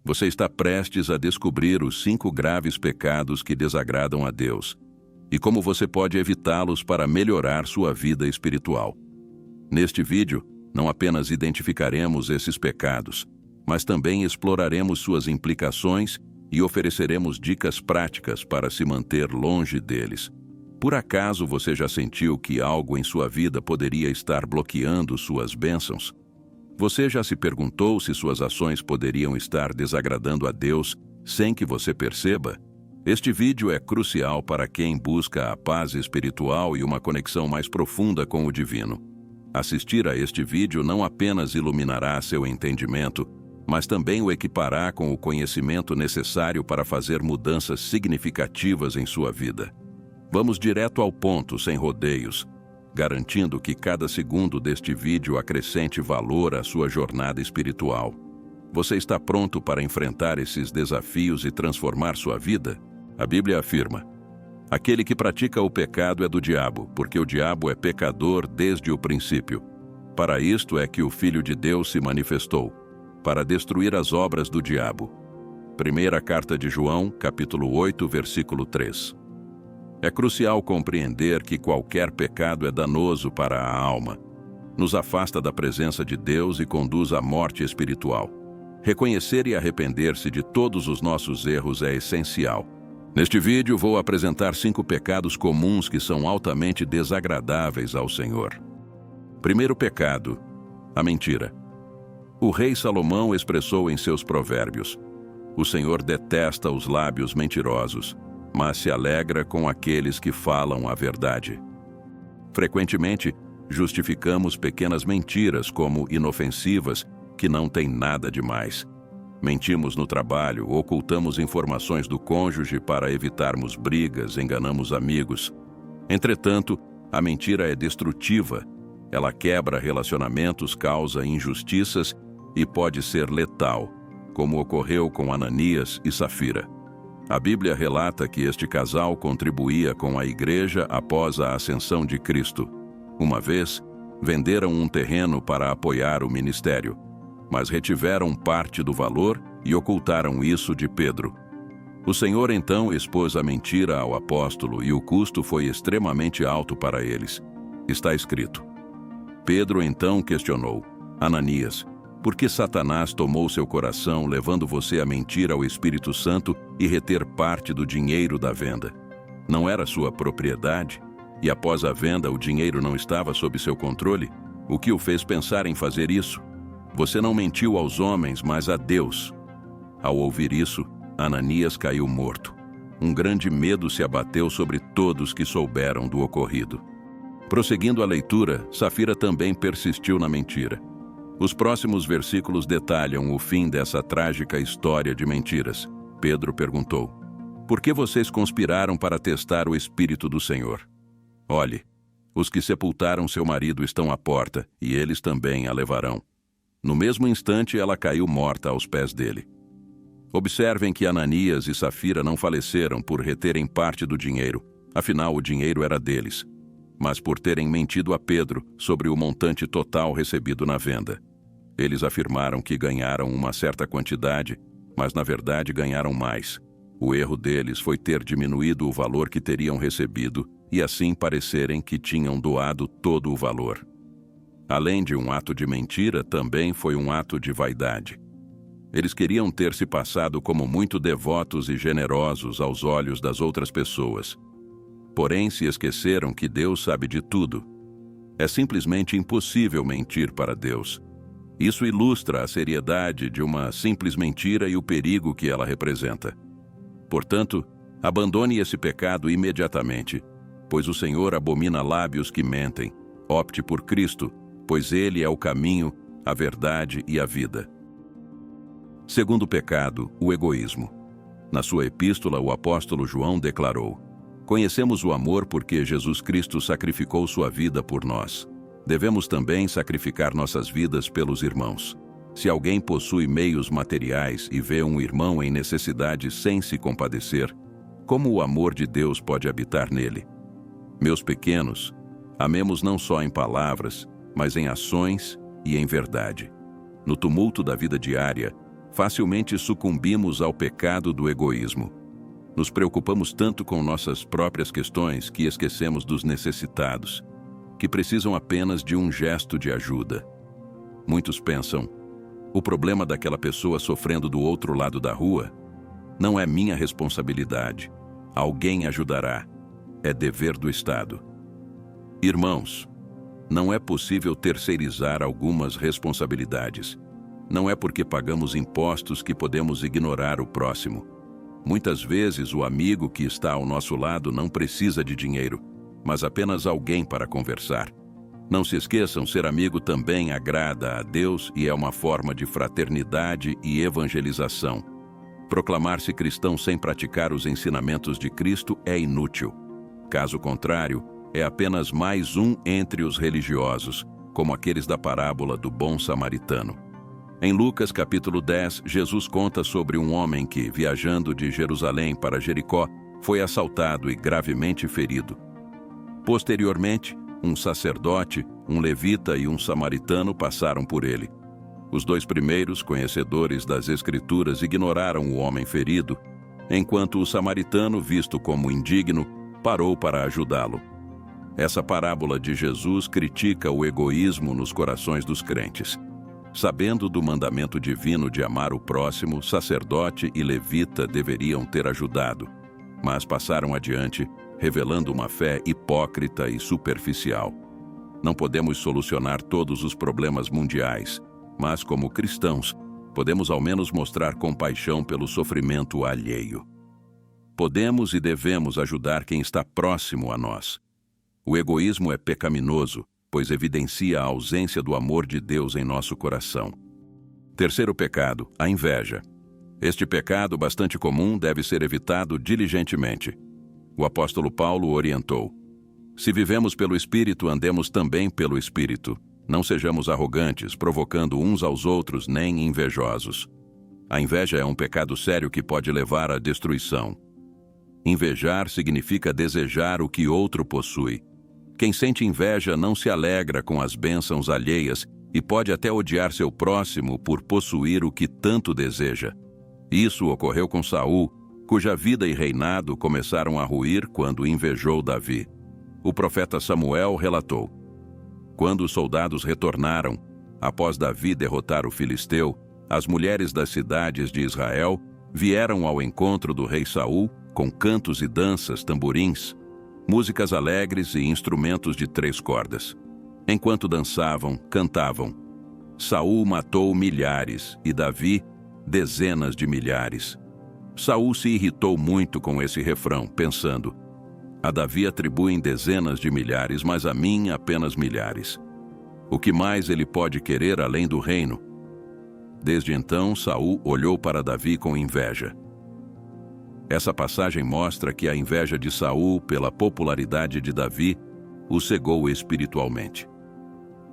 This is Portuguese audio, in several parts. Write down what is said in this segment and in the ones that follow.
Você está prestes a descobrir os 5 graves pecados que desagradam a Deus e como você pode evitá-los para melhorar sua vida espiritual. Neste vídeo, não apenas identificaremos esses pecados, mas também exploraremos suas implicações e ofereceremos dicas práticas para se manter longe deles. Por acaso você já sentiu que algo em sua vida poderia estar bloqueando suas bênçãos? Você já se perguntou se suas ações poderiam estar desagradando a Deus sem que você perceba? Este vídeo é crucial para quem busca a paz espiritual e uma conexão mais profunda com o divino. Assistir a este vídeo não apenas iluminará seu entendimento, mas também o equipará com o conhecimento necessário para fazer mudanças significativas em sua vida. Vamos direto ao ponto, sem rodeios, garantindo que cada segundo deste vídeo acrescente valor à sua jornada espiritual. Você está pronto para enfrentar esses desafios e transformar sua vida? A Bíblia afirma: aquele que pratica o pecado é do diabo, porque o diabo é pecador desde o princípio. Para isto é que o Filho de Deus se manifestou, para destruir as obras do diabo. Primeira carta de João, capítulo 8, versículo 3. É crucial compreender que qualquer pecado é danoso para a alma, nos afasta da presença de Deus e conduz à morte espiritual. Reconhecer e arrepender-se de todos os nossos erros é essencial. Neste vídeo vou apresentar 5 pecados comuns que são altamente desagradáveis ao Senhor. Primeiro pecado: a mentira. O rei Salomão expressou em seus provérbios: o Senhor detesta os lábios mentirosos, mas se alegra com aqueles que falam a verdade. Frequentemente, justificamos pequenas mentiras como inofensivas, que não têm nada demais. Mentimos no trabalho, ocultamos informações do cônjuge para evitarmos brigas, enganamos amigos. Entretanto, a mentira é destrutiva. Ela quebra relacionamentos, causa injustiças e pode ser letal, como ocorreu com Ananias e Safira. A Bíblia relata que este casal contribuía com a igreja após a ascensão de Cristo. Uma vez, venderam um terreno para apoiar o ministério, mas retiveram parte do valor e ocultaram isso de Pedro. O Senhor então expôs a mentira ao apóstolo e o custo foi extremamente alto para eles. Está escrito: Pedro então questionou: Ananias, por que Satanás tomou seu coração, levando você a mentir ao Espírito Santo e reter parte do dinheiro da venda? Não era sua propriedade? E após a venda, o dinheiro não estava sob seu controle? O que o fez pensar em fazer isso? Você não mentiu aos homens, mas a Deus. Ao ouvir isso, Ananias caiu morto. Um grande medo se abateu sobre todos que souberam do ocorrido. Prosseguindo a leitura, Safira também persistiu na mentira. Os próximos versículos detalham o fim dessa trágica história de mentiras. Pedro perguntou: por que vocês conspiraram para testar o Espírito do Senhor? Olhe, os que sepultaram seu marido estão à porta, e eles também a levarão. No mesmo instante, ela caiu morta aos pés dele. Observem que Ananias e Safira não faleceram por reterem parte do dinheiro, afinal o dinheiro era deles, mas por terem mentido a Pedro sobre o montante total recebido na venda. Eles afirmaram que ganharam uma certa quantidade, mas na verdade ganharam mais. O erro deles foi ter diminuído o valor que teriam recebido e assim parecerem que tinham doado todo o valor. Além de um ato de mentira, também foi um ato de vaidade. Eles queriam ter se passado como muito devotos e generosos aos olhos das outras pessoas. Porém, se esqueceram que Deus sabe de tudo. É simplesmente impossível mentir para Deus. Isso ilustra a seriedade de uma simples mentira e o perigo que ela representa. Portanto, abandone esse pecado imediatamente, pois o Senhor abomina lábios que mentem. Opte por Cristo, pois Ele é o caminho, a verdade e a vida. Segundo pecado, o egoísmo. Na sua epístola, o apóstolo João declarou: conhecemos o amor porque Jesus Cristo sacrificou sua vida por nós. Devemos também sacrificar nossas vidas pelos irmãos. Se alguém possui meios materiais e vê um irmão em necessidade sem se compadecer, como o amor de Deus pode habitar nele? Meus pequenos, amemos não só em palavras, mas em ações e em verdade. No tumulto da vida diária, facilmente sucumbimos ao pecado do egoísmo. Nos preocupamos tanto com nossas próprias questões que esquecemos dos necessitados, que precisam apenas de um gesto de ajuda. Muitos pensam: o problema daquela pessoa sofrendo do outro lado da rua não é minha responsabilidade. Alguém ajudará. É dever do Estado. Irmãos, não é possível terceirizar algumas responsabilidades. Não é porque pagamos impostos que podemos ignorar o próximo. Muitas vezes o amigo que está ao nosso lado não precisa de dinheiro, mas apenas alguém para conversar. Não se esqueçam, ser amigo também agrada a Deus e é uma forma de fraternidade e evangelização. Proclamar-se cristão sem praticar os ensinamentos de Cristo é inútil. Caso contrário, é apenas mais um entre os religiosos, como aqueles da parábola do bom samaritano. Em Lucas capítulo 10, Jesus conta sobre um homem que, viajando de Jerusalém para Jericó, foi assaltado e gravemente ferido. Posteriormente, um sacerdote, um levita e um samaritano passaram por ele. Os dois primeiros, conhecedores das Escrituras, ignoraram o homem ferido, enquanto o samaritano, visto como indigno, parou para ajudá-lo. Essa parábola de Jesus critica o egoísmo nos corações dos crentes. Sabendo do mandamento divino de amar o próximo, sacerdote e levita deveriam ter ajudado, mas passaram adiante, revelando uma fé hipócrita e superficial. Não podemos solucionar todos os problemas mundiais, mas como cristãos, podemos ao menos mostrar compaixão pelo sofrimento alheio. Podemos e devemos ajudar quem está próximo a nós. O egoísmo é pecaminoso, pois evidencia a ausência do amor de Deus em nosso coração. Terceiro pecado, a inveja. Este pecado, bastante comum, deve ser evitado diligentemente. O apóstolo Paulo orientou: se vivemos pelo Espírito, andemos também pelo Espírito. Não sejamos arrogantes, provocando uns aos outros, nem invejosos. A inveja é um pecado sério que pode levar à destruição. Invejar significa desejar o que outro possui. Quem sente inveja não se alegra com as bênçãos alheias e pode até odiar seu próximo por possuir o que tanto deseja. Isso ocorreu com Saul, cuja vida e reinado começaram a ruir quando invejou Davi. O profeta Samuel relatou: quando os soldados retornaram, após Davi derrotar o filisteu, as mulheres das cidades de Israel vieram ao encontro do rei Saul com cantos e danças, tamborins, músicas alegres e instrumentos de 3 cordas. Enquanto dançavam, cantavam: Saul matou milhares e Davi dezenas de milhares. Saul se irritou muito com esse refrão, pensando: a Davi atribuem dezenas de milhares, mas a mim apenas milhares. O que mais ele pode querer além do reino? Desde então, Saul olhou para Davi com inveja. Essa passagem mostra que a inveja de Saul pela popularidade de Davi o cegou espiritualmente.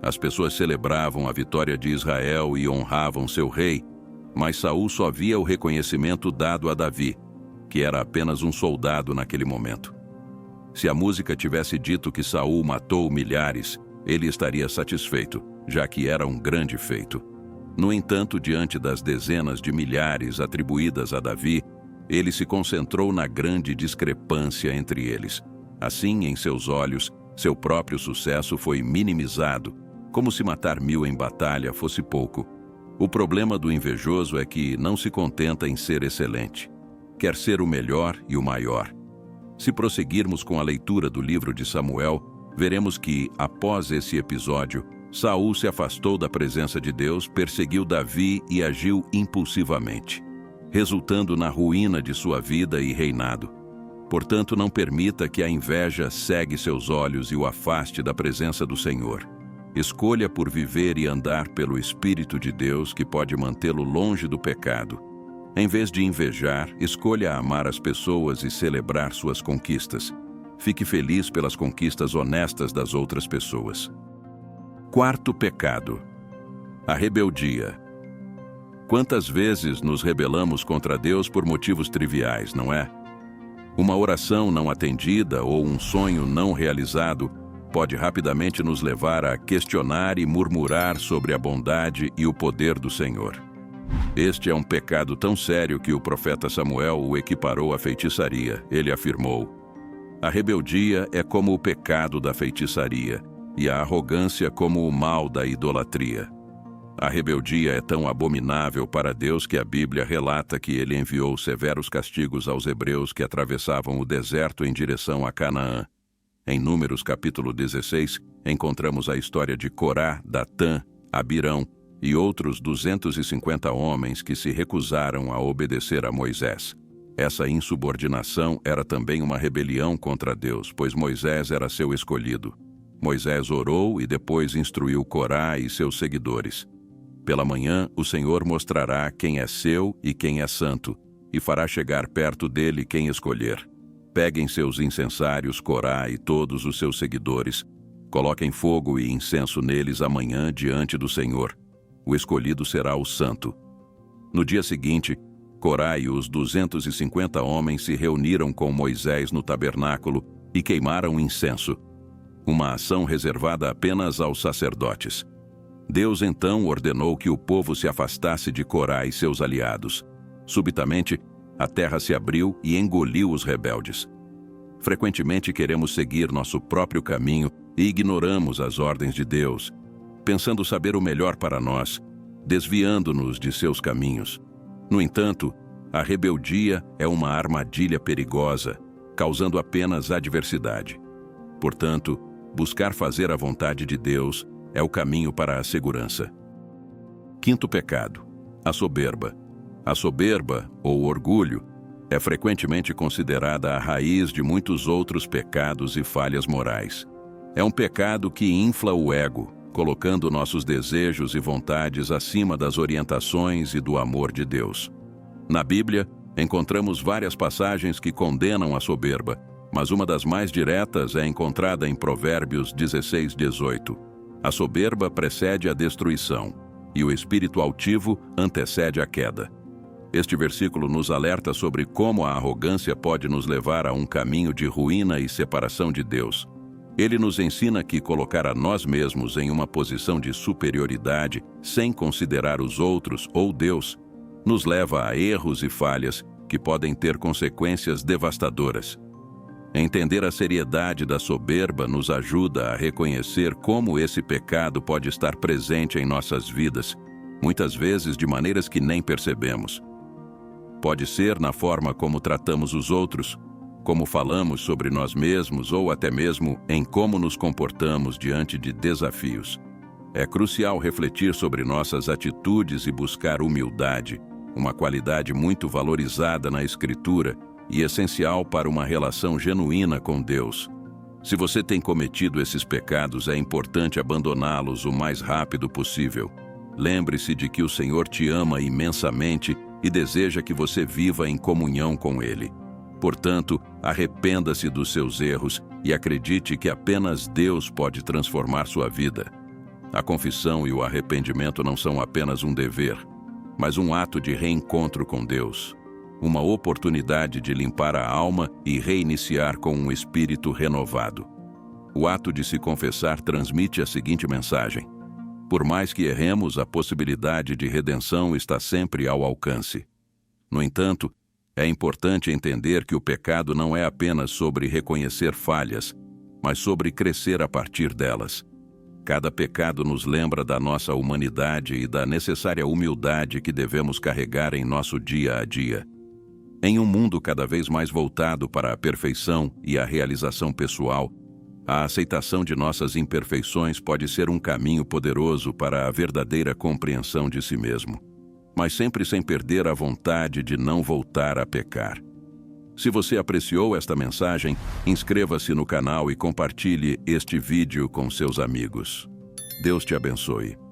As pessoas celebravam a vitória de Israel e honravam seu rei, mas Saul só via o reconhecimento dado a Davi, que era apenas um soldado naquele momento. Se a música tivesse dito que Saul matou milhares, ele estaria satisfeito, já que era um grande feito. No entanto, diante das dezenas de milhares atribuídas a Davi, ele se concentrou na grande discrepância entre eles. Assim, em seus olhos, seu próprio sucesso foi minimizado, como se matar 1000 em batalha fosse pouco. O problema do invejoso é que não se contenta em ser excelente. Quer ser o melhor e o maior. Se prosseguirmos com a leitura do livro de Samuel, veremos que, após esse episódio, Saul se afastou da presença de Deus, perseguiu Davi e agiu impulsivamente, resultando na ruína de sua vida e reinado. Portanto, não permita que a inveja cegue seus olhos e o afaste da presença do Senhor. Escolha por viver e andar pelo Espírito de Deus, que pode mantê-lo longe do pecado. Em vez de invejar, escolha amar as pessoas e celebrar suas conquistas. Fique feliz pelas conquistas honestas das outras pessoas. Quarto pecado: a rebeldia. Quantas vezes nos rebelamos contra Deus por motivos triviais, não é? Uma oração não atendida ou um sonho não realizado pode rapidamente nos levar a questionar e murmurar sobre a bondade e o poder do Senhor. Este é um pecado tão sério que o profeta Samuel o equiparou à feitiçaria. Ele afirmou: a rebeldia é como o pecado da feitiçaria, e a arrogância como o mal da idolatria. A rebeldia é tão abominável para Deus que a Bíblia relata que ele enviou severos castigos aos hebreus que atravessavam o deserto em direção a Canaã. Em Números capítulo 16, encontramos a história de Corá, Datã, Abirão e outros 250 homens que se recusaram a obedecer a Moisés. Essa insubordinação era também uma rebelião contra Deus, pois Moisés era seu escolhido. Moisés orou e depois instruiu Corá e seus seguidores. Pela manhã, o Senhor mostrará quem é seu e quem é santo, e fará chegar perto dele quem escolher. Peguem seus incensários, Corá e todos os seus seguidores. Coloquem fogo e incenso neles amanhã diante do Senhor. O escolhido será o santo. No dia seguinte, Corá e os 250 homens se reuniram com Moisés no tabernáculo e queimaram incenso, uma ação reservada apenas aos sacerdotes. Deus então ordenou que o povo se afastasse de Corá e seus aliados. Subitamente, a terra se abriu e engoliu os rebeldes. Frequentemente queremos seguir nosso próprio caminho e ignoramos as ordens de Deus, pensando saber o melhor para nós, desviando-nos de seus caminhos. No entanto, a rebeldia é uma armadilha perigosa, causando apenas adversidade. Portanto, buscar fazer a vontade de Deus é o caminho para a segurança. Quinto pecado: a soberba. A soberba, ou orgulho, é frequentemente considerada a raiz de muitos outros pecados e falhas morais. É um pecado que infla o ego, colocando nossos desejos e vontades acima das orientações e do amor de Deus. Na Bíblia, encontramos várias passagens que condenam a soberba, mas uma das mais diretas é encontrada em Provérbios 16:18. A soberba precede a destruição, e o espírito altivo antecede a queda. Este versículo nos alerta sobre como a arrogância pode nos levar a um caminho de ruína e separação de Deus. Ele nos ensina que colocar a nós mesmos em uma posição de superioridade, sem considerar os outros ou Deus, nos leva a erros e falhas que podem ter consequências devastadoras. Entender a seriedade da soberba nos ajuda a reconhecer como esse pecado pode estar presente em nossas vidas, muitas vezes de maneiras que nem percebemos. Pode ser na forma como tratamos os outros, como falamos sobre nós mesmos ou até mesmo em como nos comportamos diante de desafios. É crucial refletir sobre nossas atitudes e buscar humildade, uma qualidade muito valorizada na Escritura e essencial para uma relação genuína com Deus. Se você tem cometido esses pecados, é importante abandoná-los o mais rápido possível. Lembre-se de que o Senhor te ama imensamente e deseja que você viva em comunhão com Ele. Portanto, arrependa-se dos seus erros e acredite que apenas Deus pode transformar sua vida. A confissão e o arrependimento não são apenas um dever, mas um ato de reencontro com Deus. Uma oportunidade de limpar a alma e reiniciar com um espírito renovado. O ato de se confessar transmite a seguinte mensagem: por mais que erremos, a possibilidade de redenção está sempre ao alcance. No entanto, é importante entender que o pecado não é apenas sobre reconhecer falhas, mas sobre crescer a partir delas. Cada pecado nos lembra da nossa humanidade e da necessária humildade que devemos carregar em nosso dia a dia. Em um mundo cada vez mais voltado para a perfeição e a realização pessoal, a aceitação de nossas imperfeições pode ser um caminho poderoso para a verdadeira compreensão de si mesmo, mas sempre sem perder a vontade de não voltar a pecar. Se você apreciou esta mensagem, inscreva-se no canal e compartilhe este vídeo com seus amigos. Deus te abençoe.